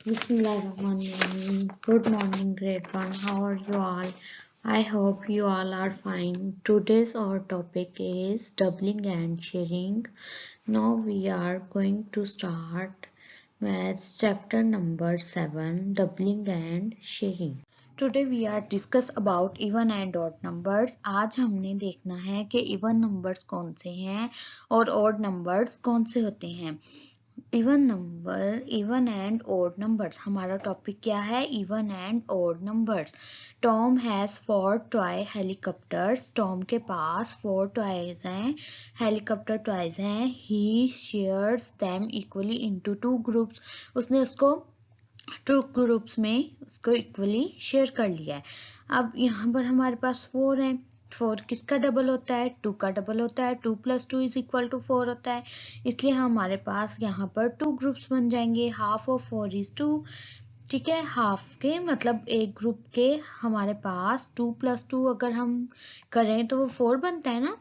Bismillahirrahmanirrahim. Good morning, grade 1. How are you all? I hope you all are fine. Today's our topic is doubling and sharing. Now we are going to start with chapter number 7, doubling and sharing. Today we are discuss about even and odd numbers. आज हमने देखना है कि even numbers कौन से हैं और odd numbers कौन से होते हैं. Even and odd numbers. हमारा टॉपिक क्या है? Even and odd numbers. Tom has 4 toy helicopters. Tom के पास 4 टॉयज हैं, हेलीकॉप्टर टॉयज हैं. He shares them equally into 2 groups. उसने उसको 2 ग्रुप्स में उसको इक्वली शेयर कर लिया है. अब यहाँ पर हमारे पास 4 हैं. 4 किसका डबल होता है? 2 का डबल होता है. 2 + 2 = 4 होता है. इसलिए हमारे पास यहाँ पर 2 ग्रुप्स बन जाएंगे. Half of 4 = 2. ठीक है, हाफ के मतलब एक ग्रुप के हमारे पास 2 + 2 अगर हम करें तो वो 4 बनता है ना,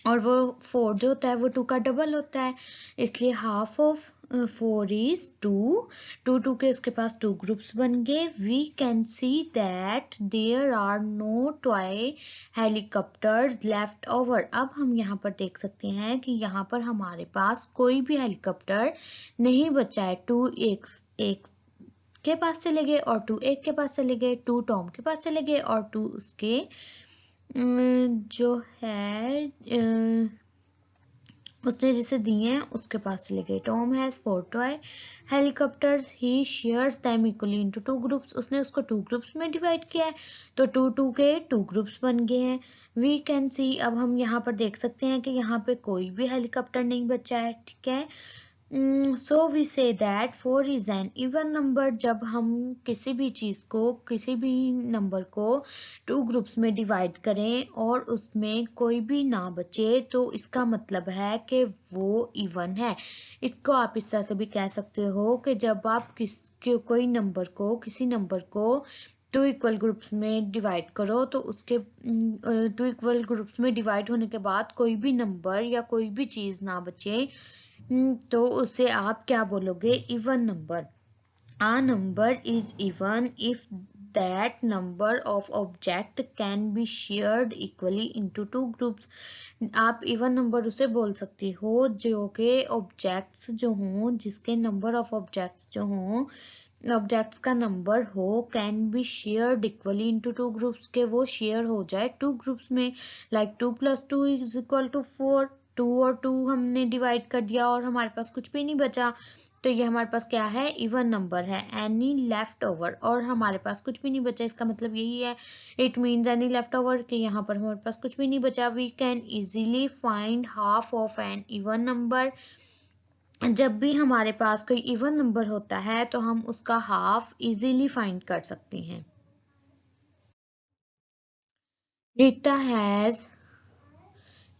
और वो 4 जो होता है वो 2 का डबल होता है. इसलिए हाफ ऑफ 4 = 2. 2 के उसके पास 2 ग्रुप्स बन गए. We can see that there are no toy helicopters left over. अब हम यहाँ पर देख सकते हैं कि यहाँ पर हमारे पास कोई भी हेलीकॉप्टर नहीं बचा है. 2 एक के पास चले गए और 2 एक के पास चले गए. 2 टॉम के पास चले गए और 2 उसके जो है उसने जिसे दिए हैं उसके पास चले गए. Tom has 4 toy helicopters. He shares them equally into 2 groups. उसने उसको 2 ग्रुप्स में डिवाइड किया है, तो 2 के 2 ग्रुप्स बन गए हैं. We can see. अब हम यहाँ पर देख सकते हैं कि यहाँ पे कोई भी हेलीकॉप्टर नहीं बचा है. ठीक है, so we say that 4 is an even number. जब हम किसी भी चीज को, किसी भी नंबर को 2 ग्रुप्स में डिवाइड करें और उसमें कोई भी ना बचे, तो इसका मतलब है कि वो इवन है. इसको आप इस तरह से भी कह सकते हो कि जब आप कोई नंबर को, किसी नंबर को 2 इक्वल ग्रुप्स में डिवाइड करो, तो उसके 2 इक्वल ग्रुप्स में डिवाइड होने के बाद कोई भी नंबर या कोई भी चीज ना बचे, तो उसे आप क्या बोलोगे? Even number. A number is even if that number of object can be shared equally into 2 groups. आप इवन नंबर उसे बोल सकते हो जो के ऑब्जेक्ट्स जो हों, जिसके नंबर ऑफ ऑब्जेक्ट्स जो हों, ऑब्जेक्ट्स का नंबर हो, can be shared equally into 2 groups, के वो शेयर हो जाए 2 ग्रुप्स में. लाइक 2 + 2 = 4. 2 और 2 हमने डिवाइड कर दिया और हमारे पास कुछ भी नहीं बचा, तो ये हमारे पास क्या है? इवन नंबर है. एनी लेफ्ट ओवर, और हमारे पास कुछ भी नहीं बचा, इसका मतलब यही है. It means any left over, कि यहाँ पर हमारे पास कुछ भी नहीं बचा. We can easily find half of an even number. जब भी हमारे पास कोई इवन नंबर होता है तो हम उसका हाफ इजीली फाइंड कर सकते हैं.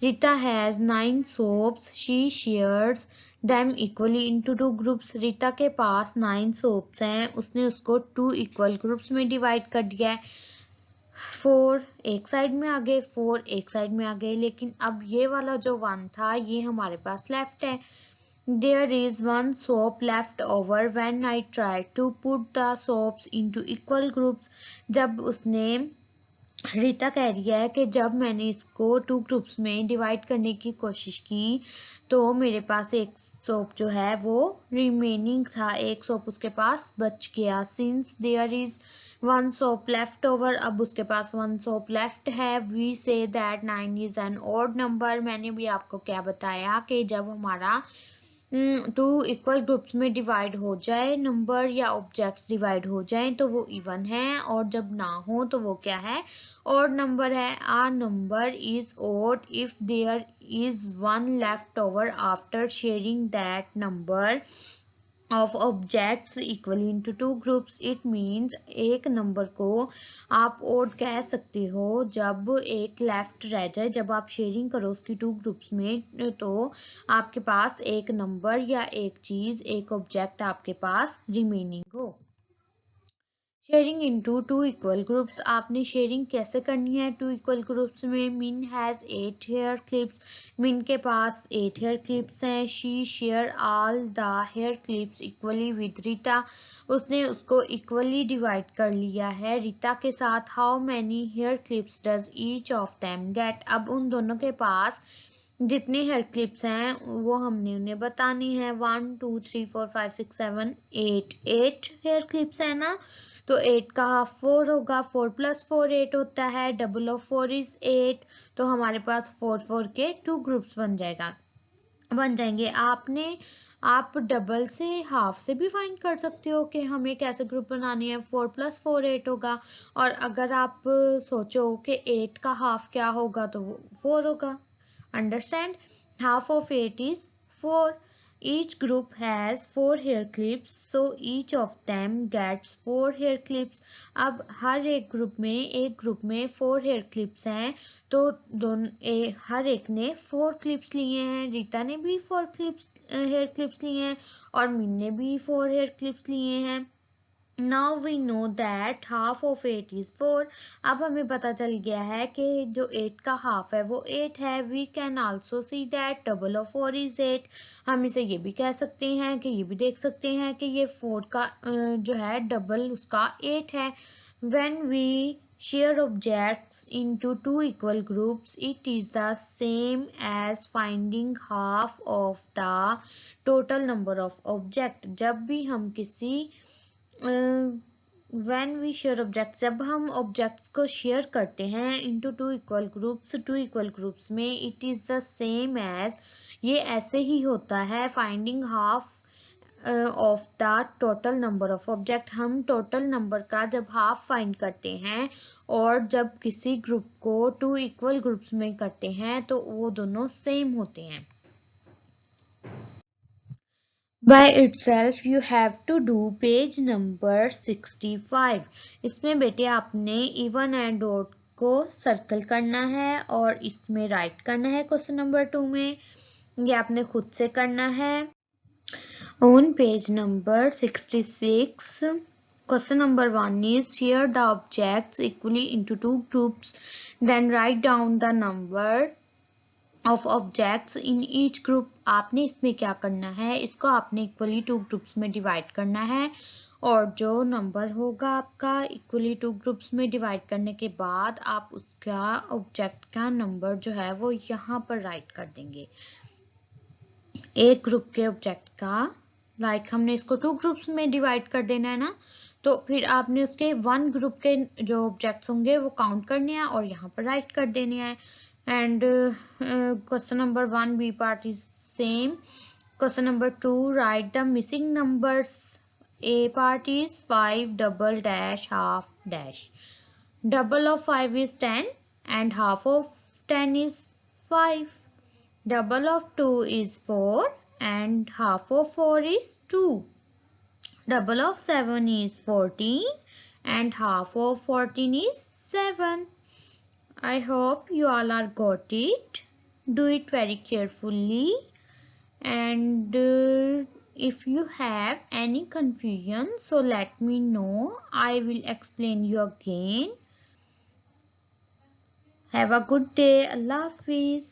Rita has 9 soaps. She shares them equally into 2 groups. Rita के पास 9 soaps हैं, उसने उसको 2 इक्वल ग्रुप्स में डिवाइड कर दिया है. 4 एक साइड में आ गए, 4 एक साइड में आ गए, लेकिन अब ये वाला जो 1 था ये हमारे पास लेफ्ट है. There is 1 soap left over when I tried to put the soaps into equal groups. जब उसने, रीता कह रही है कि जब मैंने इसको 2 ग्रुप्स में डिवाइड करने की कोशिश की तो मेरे पास एक सोप जो है वो रिमेनिंग था, एक सोप उसके पास बच गया. Since there is 1 soap left over, अब उसके पास 1 सोप लेफ्ट है. We say that 9 is an odd number. मैंने भी आपको क्या बताया कि जब हमारा 2 इक्वल ग्रुप्स में डिवाइड हो जाए, नंबर या ऑब्जेक्ट्स डिवाइड हो जाए, तो वो इवन है, और जब ना हो तो वो क्या है? ऑड नंबर है. A number is odd if there is 1 left over after sharing that number of objects equally into 2 groups. It means एक नंबर को आप odd कह सकते हो जब एक लेफ्ट रह जाए, जब आप शेयरिंग करो उसकी 2 ग्रुप्स में, तो आपके पास एक नंबर या एक चीज, एक ऑब्जेक्ट आपके पास रिमेनिंग हो. Sharing into two equal groups, आपने शेयरिंग कैसे करनी है टू इक्वल ग्रुप्स में। मिन हैज 8 हेयर क्लिप्स, मिन के पास 8 हेयर क्लिप्स हैं। She share all the hair clips equally with Rita, उसने उसको इक्वली डिवाइड कर लिया है रीता के साथ। How many hair clips does each of them get, अब उन दोनों के पास जितने हेयर क्लिप्स हैं वो हमने उन्हें बतानी है। 1 2 3 4 5 6 7 8 हेयर क्लिप्स है ना, तो 8 का हाफ 4 होगा, 4 + 4 8 होता है, डबल ऑफ 4 इज 8, तो हमारे पास 4 4 के 2 ग्रुप्स बन जाएंगे। आप डबल से हाफ से भी फाइंड कर सकते हो कि हमें कैसे ग्रुप बनानी है। 4 + 4 8 होगा, और अगर आप सोचो कि 8 का हाफ क्या होगा तो वो 4 होगा। Understand, half of 8 is 4। Each group has 4 hair clips, so each of them gets 4 hair clips. अब हर एक ग्रुप में 4 hair clips हैं, तो हर एक ने 4 clips लिए हैं। रीता ने भी 4 hair clips लिए हैं, और मीन ने भी 4 hair clips लिए हैं। Now we know that half of 8 is 4. अब हमें पता चल गया है कि जो 8 का हाफ है वो 8 है। We can also see that double of 4 is 8. हम इसे ये भी कह सकते हैं कि ये भी देख सकते हैं कि ये 4 का जो है डबल उसका 8 है। When we share objects into two equal groups, it is the same as finding half of the total number of objects. जब भी हम किसी when we share objects, जब हम objects को share करते हैं into two equal groups में, it is the same as, ये ऐसे ही होता है finding half of the total number of object। हम total number का जब half find करते हैं और जब किसी ग्रुप को two equal groups में करते हैं तो वो दोनों same होते हैं। By itself you have to do page number 65। इसमें बेटे आपने इवन एंड ऑड को सर्कल करना है और इसमें राइट करना है क्वेश्चन नंबर 2 में। ये आपने खुद से करना है। On page number 66 question number 1 is share the objects equally into two groups, then write down the number of objects in each group. आपने इसमें क्या करना है, इसको आपने इक्वली टू ग्रुप्स में डिवाइड करना है, और जो नंबर होगा आपका इक्वली टू ग्रुप्स में डिवाइड करने के बाद आप उसका ऑब्जेक्ट का नंबर जो है वो यहाँ पर राइट कर देंगे। एक ग्रुप के ऑब्जेक्ट का हमने इसको टू ग्रुप्स में डिवाइड कर देना है ना, तो फिर आपने उसके वन ग्रुप के जो ऑब्जेक्ट्स होंगे वो काउंट करने हैं और यहाँ पर राइट कर देने हैं। And question number 1 B part is same. Question number 2, write the missing numbers. A part is 5 double dash half dash. Double of 5 is 10 and half of 10 is 5. Double of 2 is 4 and half of 4 is 2. Double of 7 is 14 and half of 14 is 7. I hope you all are got it. Do it very carefully, and if you have any confusion, so let me know. I will explain you again. Have a good day. Allah Hafiz.